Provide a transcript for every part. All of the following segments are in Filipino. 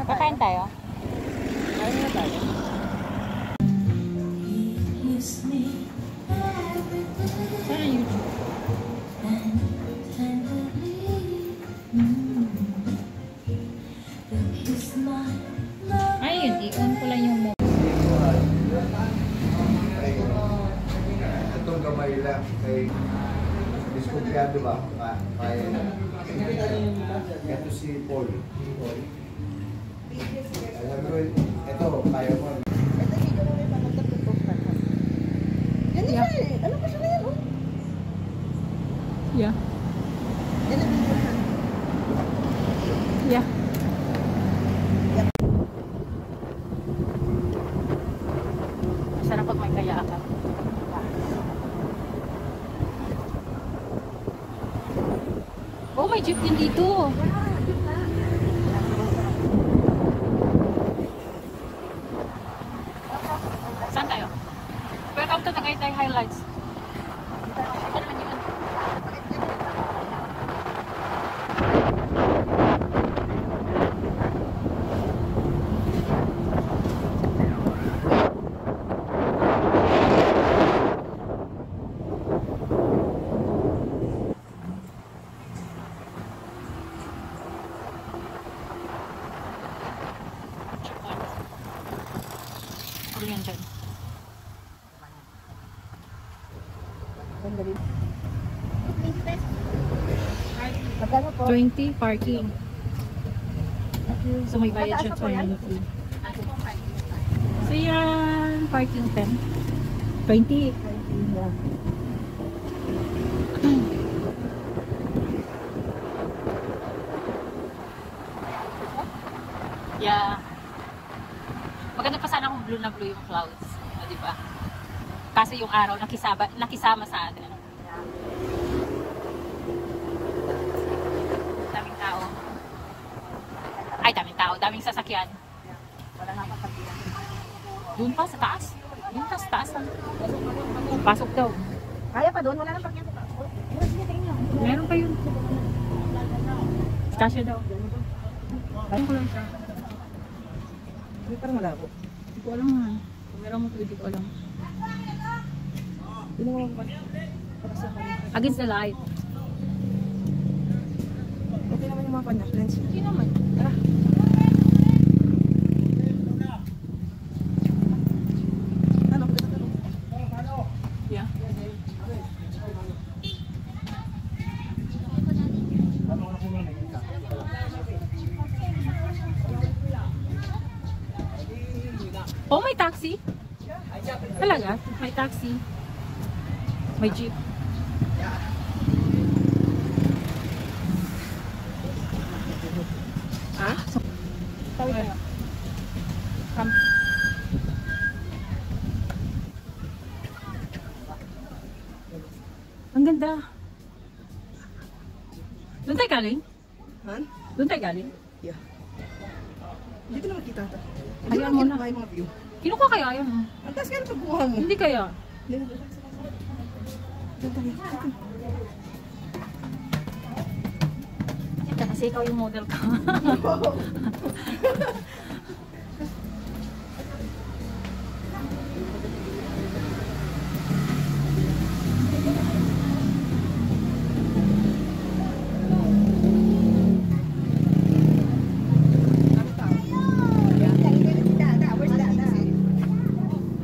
Kakain tayo? Kain na tayo. Sana YouTube. Ay, yun. I-on ko lang yung mobile. Itong gamay lang kay diskumpiyado ba? Kaya na. Ito si Paul. Alam mo, ito, kaya mo. Ito, hindi ko naman magtatutok ka. Yan Yeah. eh. Ano pa siya na yan, oh? Yeah. Yan ang video na. Yeah. Sarap pag may kayakan. Oh, may jeep din dito. Saan tayo? Welcome to Tagaytay Highlights. Ano naman yun? Ano yan dyan? Magkano po? 20 parking. So may bayad siya 20. So yan, parking 10. 20. Yeah. Maganda pa sana kung blue na blue yung clouds. O, diba? Kasi yung araw nakisama sa atin. Daming tao. Ay, daming tao. Daming sasakyan. Wala nga kapagbilan. Doon pa sa taas. Doon pa sa taas. Pasok daw. Kaya pa doon, wala nang pagyan. Meron pa yun. Kasya daw. Ayun ko lang siya. Hindi parang malabo. Hindi ko alam nga. Kung meron mo hindi ko alam. Hindi mo para sa Against the light. okay naman yung mga kanya. Lens. Hindi naman. Tara. Ano? Yeah. Oh, may taxi? Talaga? May taxi? May jeep? Ha? Tawid tayo. Come. Ang ganda. Doon tayo galing? Han? Doon tayo galing? Yeah. Hindi ko na makita ito. Hayaan mo na. Yung mga view. Kino ka kaya yun? Ang taas kaya pagkuha mo. Hindi kaya. Kasi ikaw yung model ka.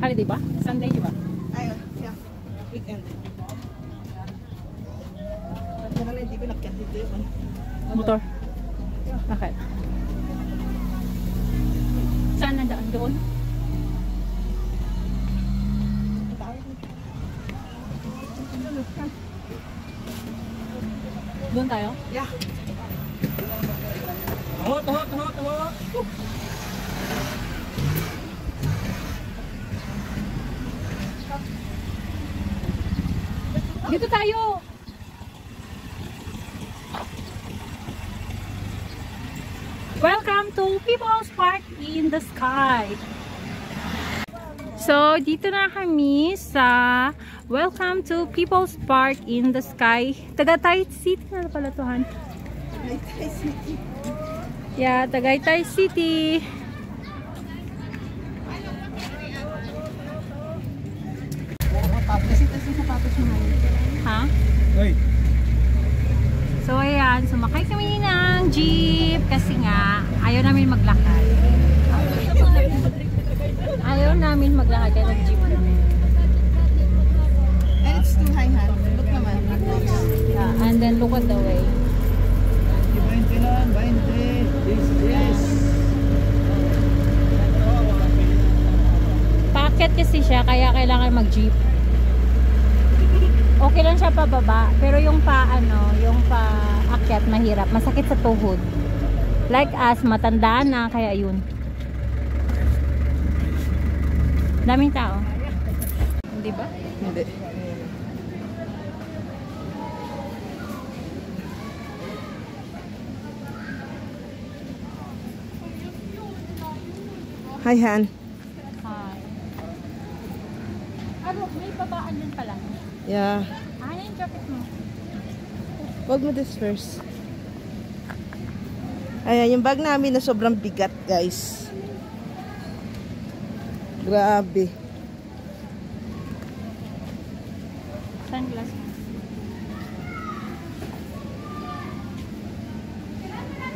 Holiday ba? Sunday di ba? Ayun, yeah. Weekend. Ba't na lang hindi ko nakyat dito yun? Motor. Bakit? Saan nandaan doon? Doon tayo? Yeah. Dito tayo! Welcome to People's Park in the Sky! So, dito na kami sa Welcome to People's Park in the Sky. Tagaytay City na pala to, Han. Tagaytay City. Yeah, Tagaytay City. Kasi ito sa sapatos mo ngayon. Ha? Hey. So, ayan. Sumakay kami ng jeep kasi nga, ayaw namin maglakad. Ayaw namin maglakad kaya ng jeep kami. And it's too high, Han. Look naman. Yeah, and then look at the way. 20 lang, 20. Yes. Paakyat kasi siya, kaya kailangan mag-jeep. Okay lang siya pababa, pero yung yung paakyat mahirap, masakit sa tuhod. Like us, matanda na, kaya yun. Daming tao. Hindi ba? Hindi. Hi, Han. Hi. Ano, may babaan din pala. Yeah. Ano yung jacket mo? Hold mo this first. Ayan, yung bag namin na sobrang bigat, guys. Grabe. Sunglass mo.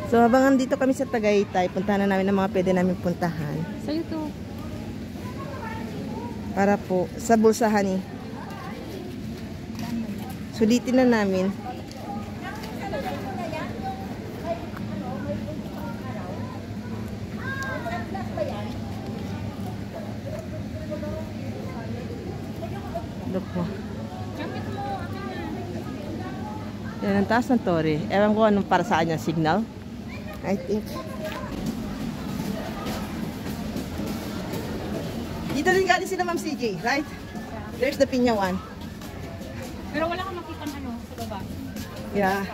So, habang andito kami sa Tagaytay, puntahan na namin ang mga pwede namin puntahan. Sa'yo to. Para po, sa bulsahan eh. Sulitin na namin. Look mo. Jacket mo, Yan ang taas ng Torre. Ewan ko anong para saan yung signal. I think. Dito rin galing sila Ma'am CJ, right? There's the Piña one. Pero wala kang makitang sa baba. Yeah.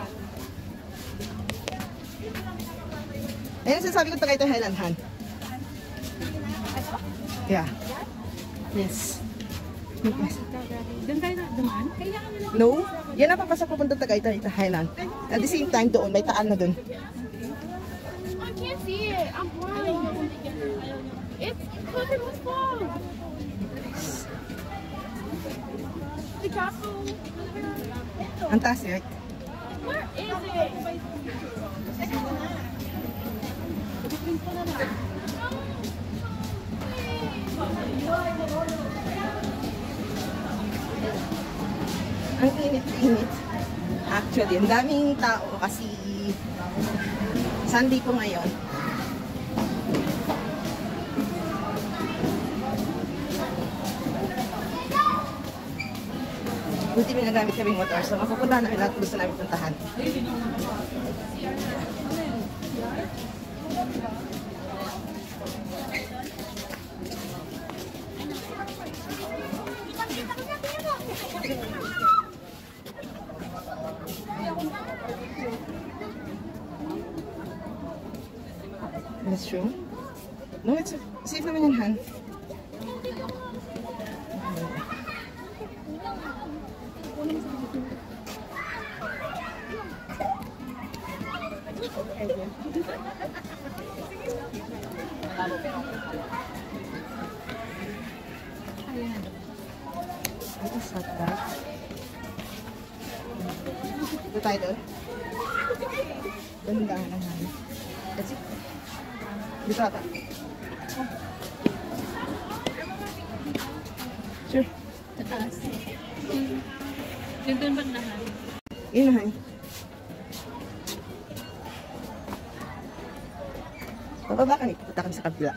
Ayun ang sinasabi ko Tagaytay Highland, Han. Yeah. Yes. Yes. Doon tayo na dumaan? Kailangan nila. No? Yan ang papasok pupunta Tagaytay Highland. At the same time doon, may taan na doon. I can't see it. I'm blind. It's covered with fog. The castle. Ang taas, right? Where is it? Ang init-init. Actually, ang daming tao kasi Sunday po ngayon. Buti may nagamit kaming motor, so mapupuntahan namin lahat gusto namin puntahan. That's true. No, it's safe naman yan, Han. Ito sa tag. Ito tayo doon. Doon lang namin. That's it. Dito ata. Sure. Tataas. Yung doon bang nahan? Yun na, Han. Pababa kami. Pupunta kami sa kabila.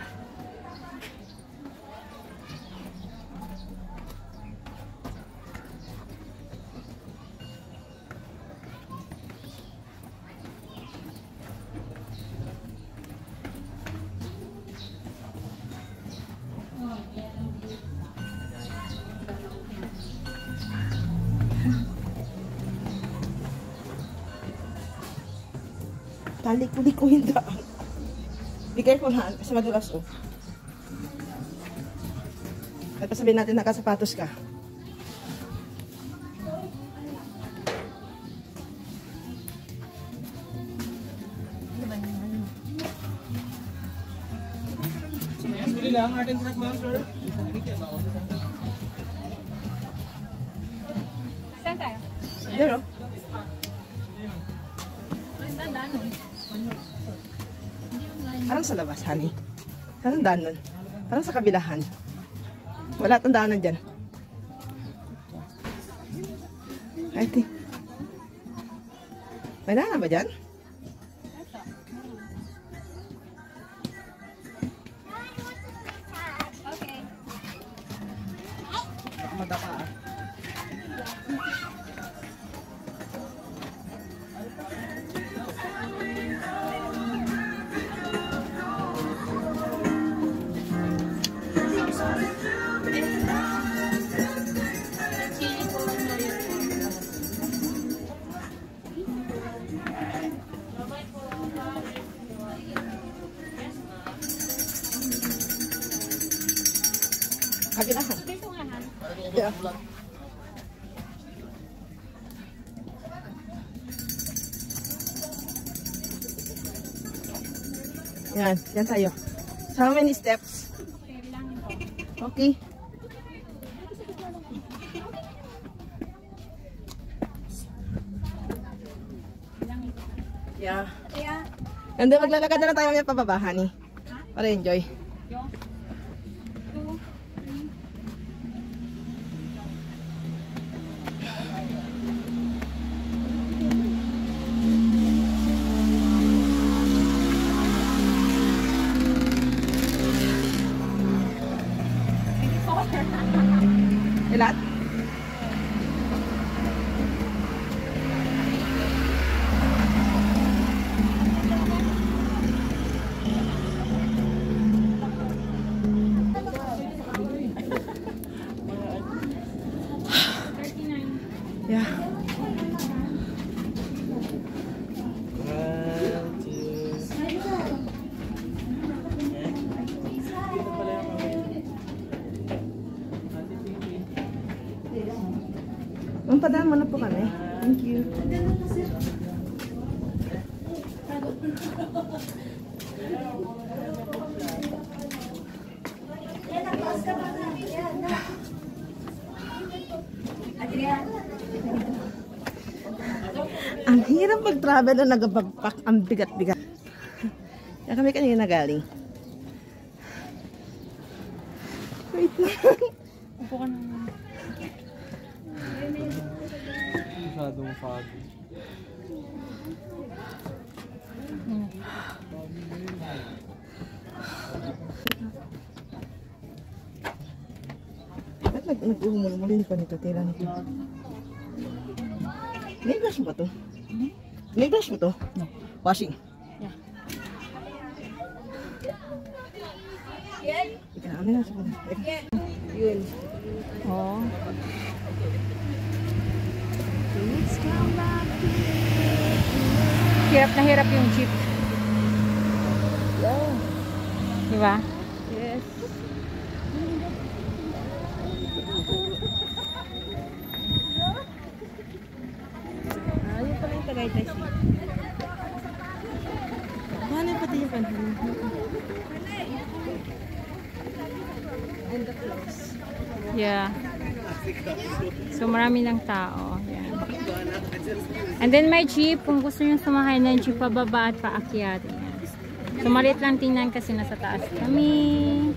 Taliko-liko yung daan. Be careful, Han, kasi madulas, oh. At pasabihin natin nakasapatos ka. Saan tayo? There, oh. Parang sa labas, honey. Parang daan nun. Parang sa kabilahan. Wala tang daanan dyan. Ay, ti. May daanan ba dyan? Okay. Baka madapa, ah. Kabilahan. Dito nga, Han. Yeah. Yan, yan tayo. So how many steps? Okay, bilangin ko. Okay. Bilangin ko. Yeah. Kaya, And then maglalakad na lang tayo ngayon pababa, honey. Para enjoy. yung 2, 3. Ilan? Yeah. Padaan mo na po kami. Thank you. Ang hirap mag-travel na nagabagpak. Ang bigat-bigat. Kaya kami kanina nagaling. Wait lang. Upo ka na. Masyadong foggy. Ba't nag-umulmulin pa nito? Tira nito. Nag-brush mo ba ito? Nag-brush mo ito? No. Washing? Yeah. Ika na, na. Yun. Oh. Hirap na hirap yung jeep. Yeah. Di ba? Yes. Yun pala yung Tagaytay City. Ano pati yung panahon? And the close. Yeah. So, marami ng tao. Yan. And then, may jeep. Kung gusto nyo sumakay ng jeep, pababa at paakyat. Yan. So, maliit lang tingnan kasi nasa taas kami.